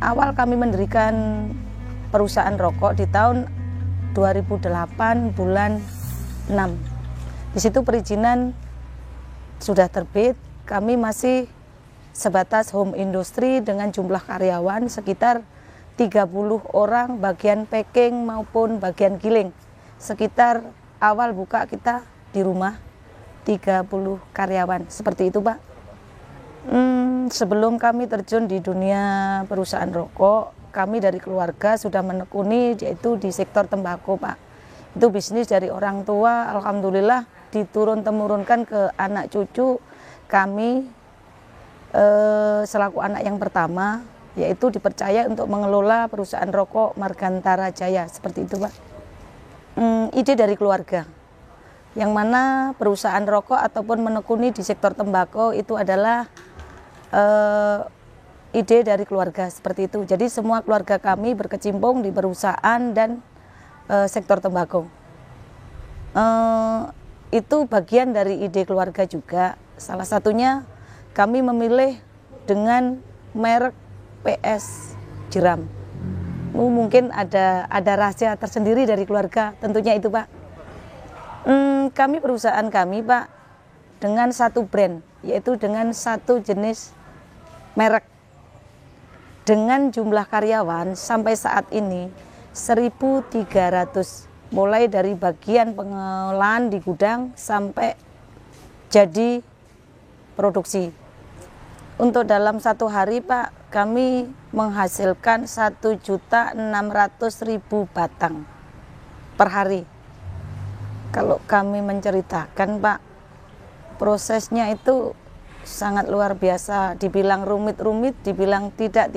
awal kami mendirikan perusahaan rokok di tahun 2008 bulan 6. Di situ perizinan sudah terbit, kami masih sebatas home industry dengan jumlah karyawan sekitar 30 orang bagian packing maupun bagian giling. Sekitar awal buka kita di rumah 30 karyawan, seperti itu Pak. Sebelum kami terjun di dunia perusahaan rokok, kami dari keluarga sudah menekuni yaitu di sektor tembakau Pak. Itu bisnis dari orang tua, alhamdulillah diturun-temurunkan ke anak cucu kami selaku anak yang pertama, yaitu dipercaya untuk mengelola perusahaan rokok Margantara Jaya, seperti itu Pak. Ide dari keluarga, yang mana perusahaan rokok ataupun menekuni di sektor tembakau itu adalah ide dari keluarga, seperti itu. Jadi semua keluarga kami berkecimpung di perusahaan dan sektor tembakau. Itu bagian dari ide keluarga juga. Salah satunya kami memilih dengan merek PS Jeram. Mungkin ada rahasia tersendiri dari keluarga, tentunya itu Pak. Kami perusahaan kami Pak dengan satu brand, yaitu dengan satu jenis merek, dengan jumlah karyawan sampai saat ini 1.300, mulai dari bagian pengolahan di gudang sampai jadi produksi. Untuk dalam satu hari Pak, kami menghasilkan 1.600.000 batang per hari. Kalau kami menceritakan Pak, prosesnya itu sangat luar biasa, dibilang rumit-rumit, dibilang tidak.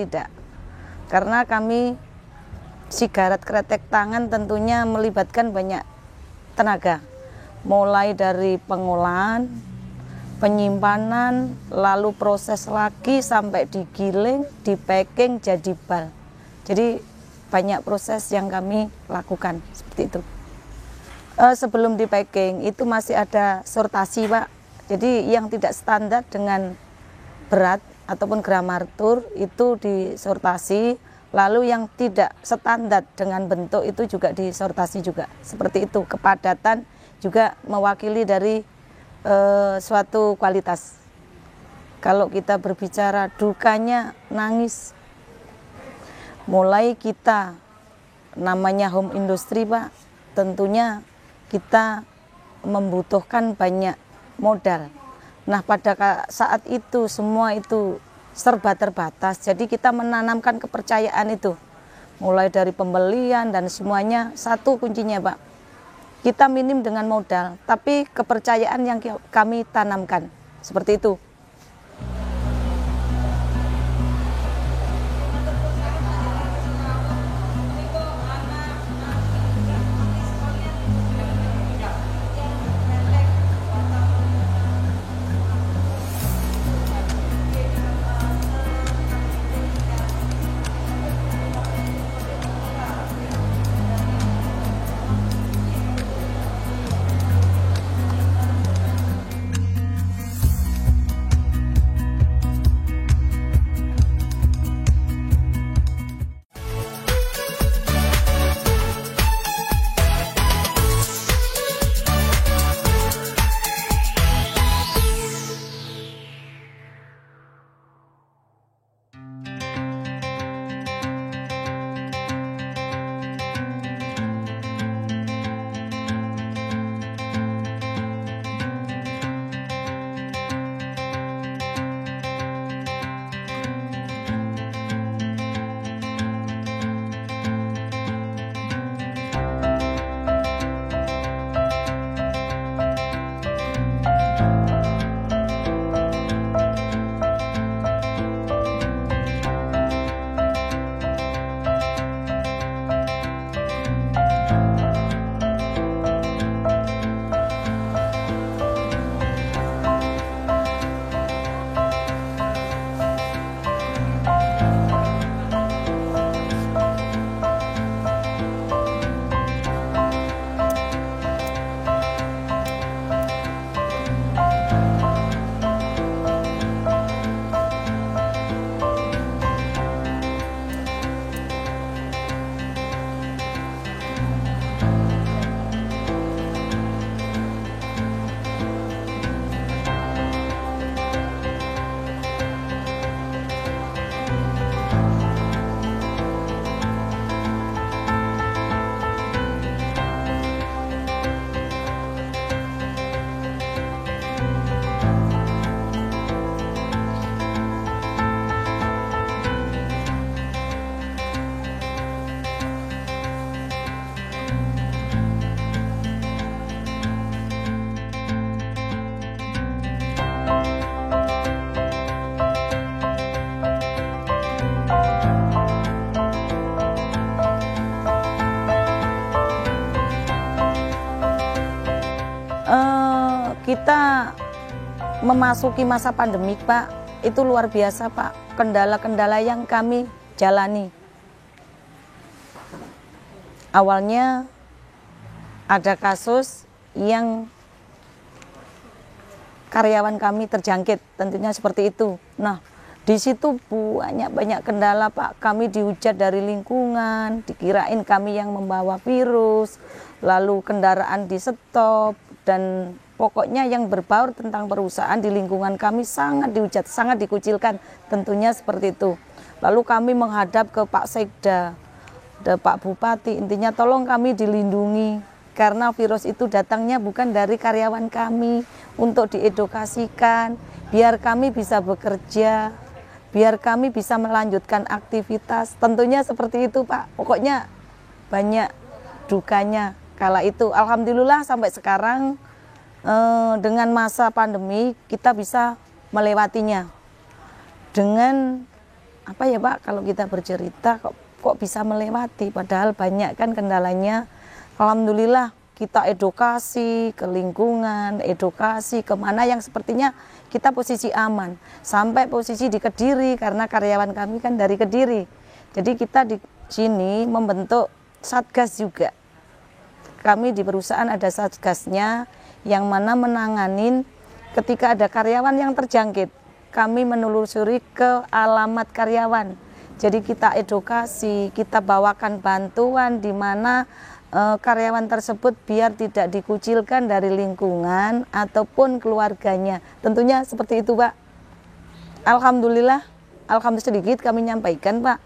Karena kami sigaret kretek tangan tentunya melibatkan banyak tenaga. Mulai dari pengolahan, penyimpanan, lalu proses lagi sampai digiling, dipacking jadi bal. Jadi banyak proses yang kami lakukan seperti itu. Sebelum dipacking itu masih ada sortasi Pak. Jadi yang tidak standar dengan berat ataupun gramatur itu disortasi, lalu yang tidak standar dengan bentuk itu juga disortasi juga. Seperti itu, kepadatan juga mewakili dari suatu kualitas. Kalau kita berbicara dukanya nangis. Mulai kita namanya home industry Pak, tentunya kita membutuhkan banyak modal. Nah pada saat itu semua itu serba terbatas, jadi kita menanamkan kepercayaan itu mulai dari pembelian dan semuanya. Satu kuncinya Pak, kita minim dengan modal tapi kepercayaan yang kami tanamkan, seperti itu. kita memasuki masa pandemik, Pak, itu luar biasa, Pak, kendala-kendala yang kami jalani. Awalnya ada kasus yang karyawan kami terjangkit, tentunya seperti itu. Nah, di situ banyak kendala, Pak. Kami dihujat dari lingkungan, dikirain kami yang membawa virus, lalu kendaraan di stop, dan pokoknya yang berbaur tentang perusahaan di lingkungan kami sangat dihujat, sangat dikucilkan, tentunya seperti itu. Lalu kami menghadap ke Pak Sekda, Pak Bupati, intinya tolong kami dilindungi, karena virus itu datangnya bukan dari karyawan kami, untuk diedukasikan, biar kami bisa bekerja, biar kami bisa melanjutkan aktivitas, tentunya seperti itu, Pak. Pokoknya banyak dukanya kala itu. Alhamdulillah sampai sekarang dengan masa pandemi kita bisa melewatinya. Dengan apa ya, Pak, kalau kita bercerita kok bisa melewati, padahal banyak kan kendalanya. Alhamdulillah kita edukasi ke lingkungan, edukasi kemana yang sepertinya kita posisi aman, sampai posisi di Kediri, karena karyawan kami kan dari Kediri. Jadi kita di sini membentuk satgas juga. Kami di perusahaan ada satgasnya yang mana menanganin ketika ada karyawan yang terjangkit. Kami menelusuri ke alamat karyawan. Jadi kita edukasi, kita bawakan bantuan di mana karyawan tersebut biar tidak dikucilkan dari lingkungan ataupun keluarganya. Tentunya seperti itu, Pak. Alhamdulillah sedikit kami nyampaikan, Pak.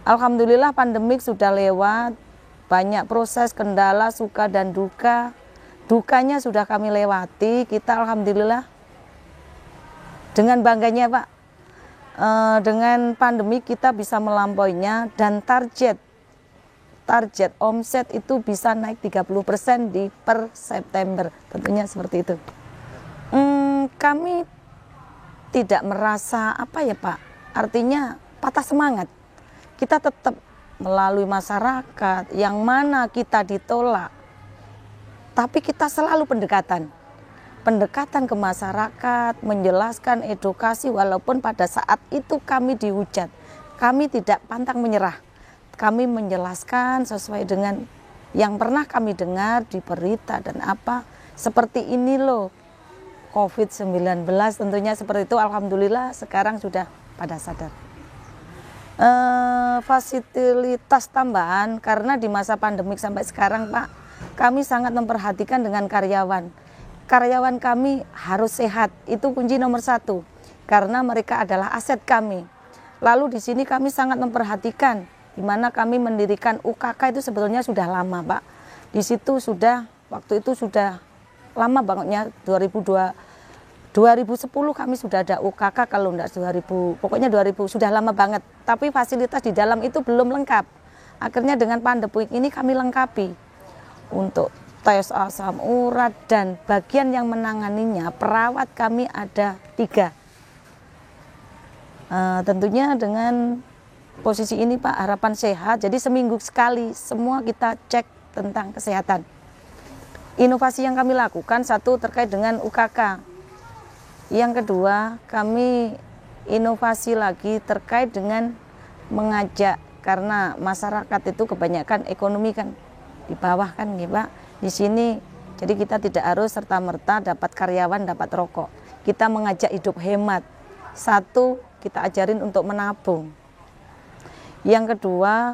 Alhamdulillah pandemik sudah lewat, banyak proses, kendala, suka dan duka. Dukanya sudah kami lewati, kita alhamdulillah dengan bangganya, Pak. Dengan pandemik kita bisa melampauinya, dan target omset itu bisa naik 30% di per September, tentunya seperti itu. Kami tidak merasa apa ya, Pak, artinya patah semangat. Kita tetap melalui masyarakat yang mana kita ditolak, tapi kita selalu pendekatan ke masyarakat, menjelaskan, edukasi, walaupun pada saat itu kami dihujat, kami tidak pantang menyerah. Kami menjelaskan sesuai dengan yang pernah kami dengar di berita dan apa, seperti ini loh COVID-19, tentunya seperti itu. Alhamdulillah sekarang sudah pada sadar. Fasilitas tambahan, karena di masa pandemik sampai sekarang, Pak, kami sangat memperhatikan dengan karyawan. Karyawan kami harus sehat, itu kunci nomor 1, karena mereka adalah aset kami. Lalu di sini kami sangat memperhatikan, di mana kami mendirikan UKK itu sebetulnya sudah lama, Pak. Di situ sudah, waktu itu sudah lama bangetnya, 2010 kami sudah ada UKK, kalau enggak 2000, pokoknya 2000, sudah lama banget. Tapi fasilitas di dalam itu belum lengkap. Akhirnya dengan pandemi ini kami lengkapi. Untuk tes asam urat dan bagian yang menanganinya, perawat kami ada 3. Tentunya dengan posisi ini, Pak, harapan sehat, jadi seminggu sekali semua kita cek tentang kesehatan. Inovasi yang kami lakukan, 1 terkait dengan UKK. Yang kedua, kami inovasi lagi terkait dengan mengajak, karena masyarakat itu kebanyakan ekonomi kan di bawah kan, ya, Pak. Di sini jadi kita tidak harus serta-merta dapat karyawan, dapat rokok. Kita mengajak hidup hemat. 1, kita ajarin untuk menabung. Yang kedua,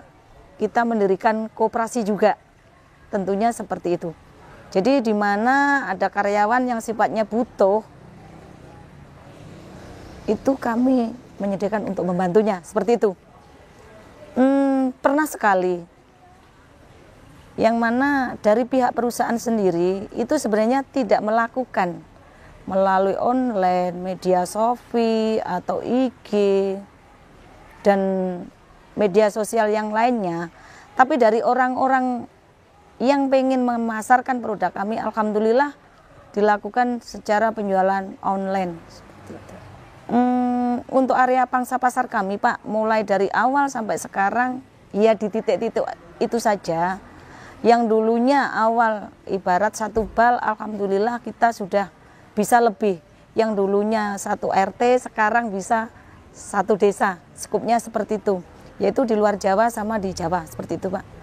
kita mendirikan koperasi juga, tentunya seperti itu. Jadi di mana ada karyawan yang sifatnya butuh, itu kami menyediakan untuk membantunya, seperti itu. Pernah sekali, yang mana dari pihak perusahaan sendiri itu sebenarnya tidak melakukan melalui online, media Shopee atau IG dan media sosial yang lainnya, tapi dari orang-orang yang pengen memasarkan produk kami, alhamdulillah dilakukan secara penjualan online. Untuk area pangsa pasar kami, Pak, mulai dari awal sampai sekarang ya di titik-titik itu saja. Yang dulunya awal ibarat 1 bal, alhamdulillah kita sudah bisa lebih. Yang dulunya 1 RT sekarang bisa 1 desa. Skupnya seperti itu, yaitu di luar Jawa sama di Jawa, seperti itu Pak.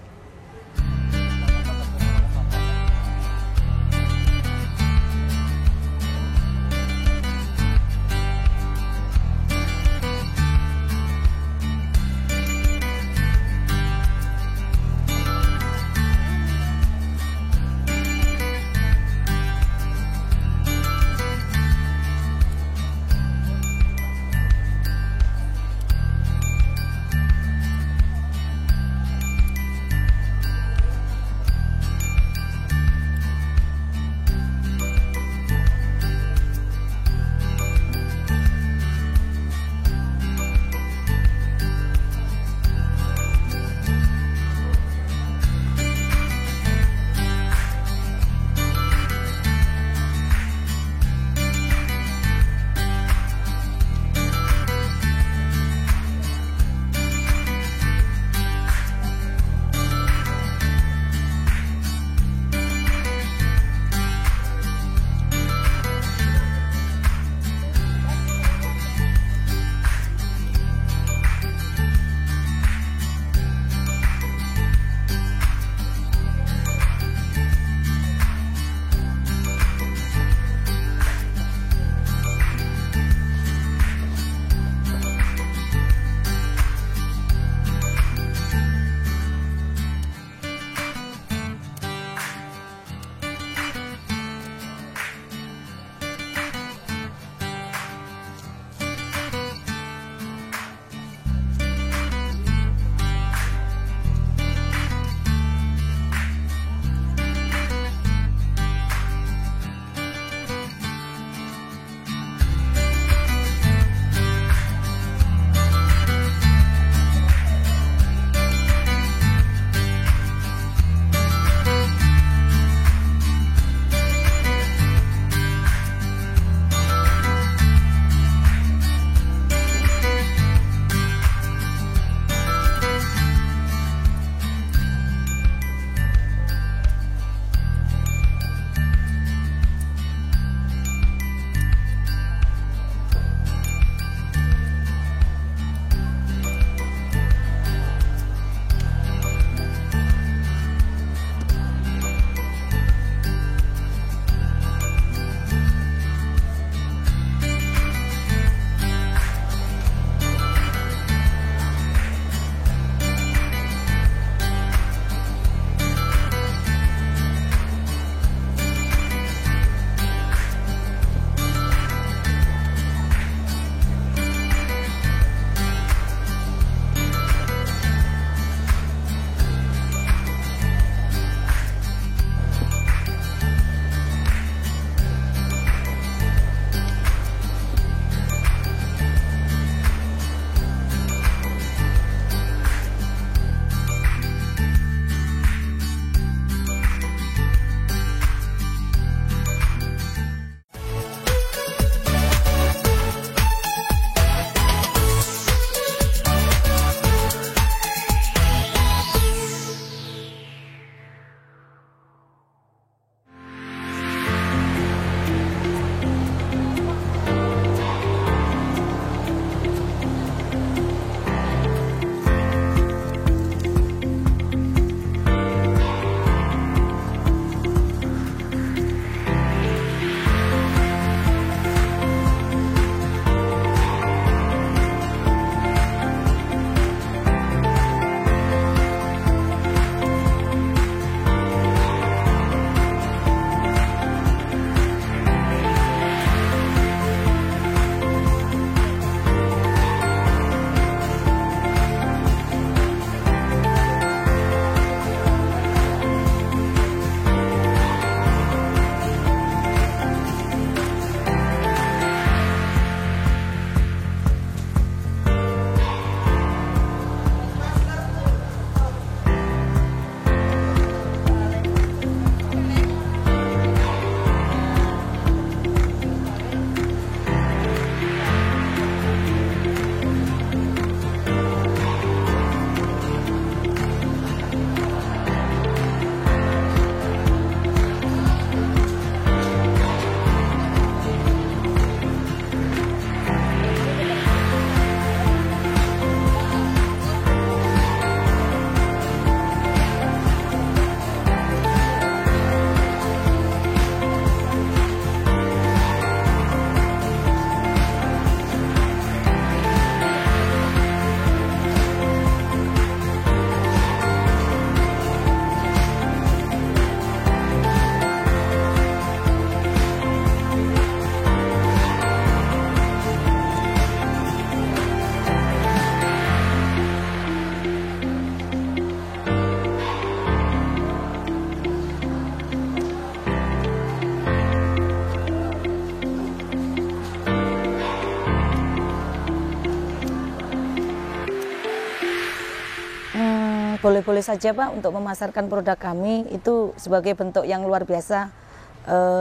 boleh-boleh saja Pak untuk memasarkan produk kami itu sebagai bentuk yang luar biasa,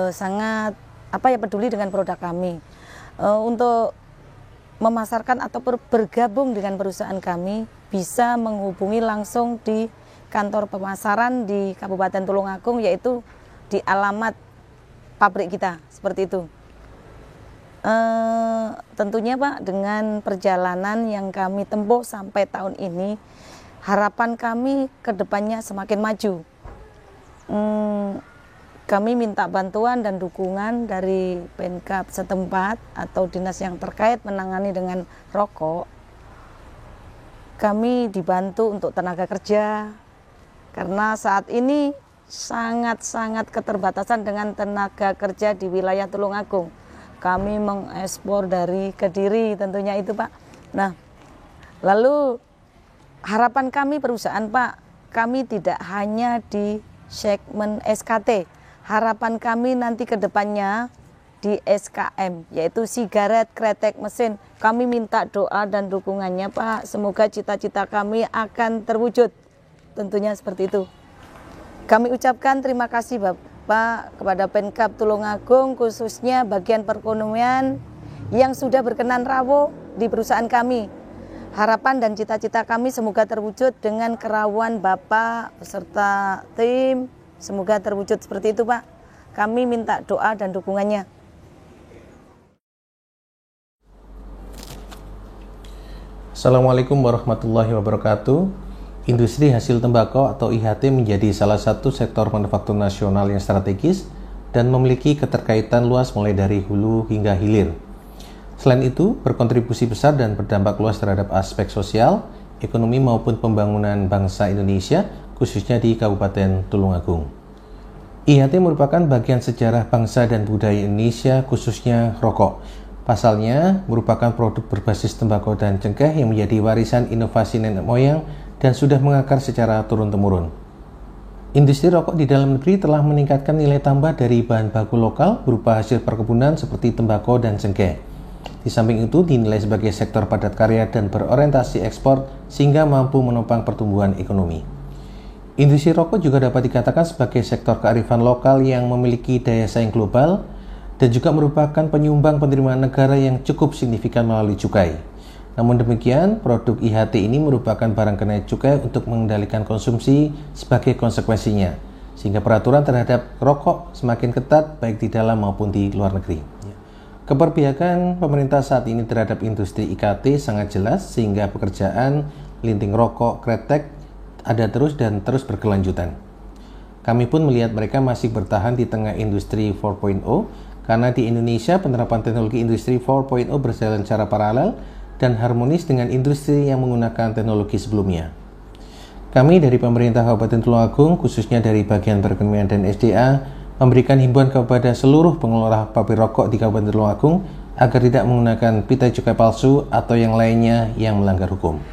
sangat peduli dengan produk kami. Untuk memasarkan atau bergabung dengan perusahaan kami bisa menghubungi langsung di kantor pemasaran di Kabupaten Tulungagung, yaitu di alamat pabrik kita, seperti itu. Tentunya Pak, dengan perjalanan yang kami tempuh sampai tahun ini, harapan kami ke depannya semakin maju. Kami minta bantuan dan dukungan dari Pemkab setempat atau dinas yang terkait menangani dengan rokok. Kami dibantu untuk tenaga kerja, karena saat ini sangat-sangat keterbatasan dengan tenaga kerja di wilayah Tulungagung. Kami mengekspor dari Kediri tentunya itu Pak. Nah, lalu harapan kami perusahaan Pak, kami tidak hanya di segmen SKT. Harapan kami nanti ke depannya di SKM, yaitu sigaret, kretek, mesin. Kami minta doa dan dukungannya Pak, semoga cita-cita kami akan terwujud. Tentunya seperti itu. Kami ucapkan terima kasih Bapak kepada Pemkab Tulungagung, khususnya bagian perekonomian yang sudah berkenan rawuh di perusahaan kami. Harapan dan cita-cita kami semoga terwujud dengan kerawan Bapak beserta tim. Semoga terwujud seperti itu Pak. Kami minta doa dan dukungannya. Assalamualaikum warahmatullahi wabarakatuh. Industri hasil tembakau atau IHT menjadi salah satu sektor manufaktur nasional yang strategis dan memiliki keterkaitan luas mulai dari hulu hingga hilir. Selain itu, berkontribusi besar dan berdampak luas terhadap aspek sosial, ekonomi maupun pembangunan bangsa Indonesia, khususnya di Kabupaten Tulungagung. IHT merupakan bagian sejarah bangsa dan budaya Indonesia, khususnya rokok. Pasalnya, merupakan produk berbasis tembakau dan cengkeh yang menjadi warisan inovasi nenek moyang dan sudah mengakar secara turun-temurun. Industri rokok di dalam negeri telah meningkatkan nilai tambah dari bahan baku lokal berupa hasil perkebunan seperti tembakau dan cengkeh. Di samping itu dinilai sebagai sektor padat karya dan berorientasi ekspor sehingga mampu menopang pertumbuhan ekonomi. Industri rokok juga dapat dikatakan sebagai sektor kearifan lokal yang memiliki daya saing global dan juga merupakan penyumbang penerimaan negara yang cukup signifikan melalui cukai. Namun demikian, produk IHT ini merupakan barang kena cukai untuk mengendalikan konsumsi sebagai konsekuensinya, sehingga peraturan terhadap rokok semakin ketat baik di dalam maupun di luar negeri. Keberpihakan pemerintah saat ini terhadap industri IKT sangat jelas sehingga pekerjaan linting rokok, kretek ada terus dan terus berkelanjutan. Kami pun melihat mereka masih bertahan di tengah industri 4.0 karena di Indonesia penerapan teknologi industri 4.0 berjalan secara paralel dan harmonis dengan industri yang menggunakan teknologi sebelumnya. Kami dari pemerintah Kabupaten Tulungagung, khususnya dari bagian perekonomian dan SDA, memberikan himbauan kepada seluruh pengelola pabrik rokok di Kabupaten Tulungagung agar tidak menggunakan pita cukai palsu atau yang lainnya yang melanggar hukum.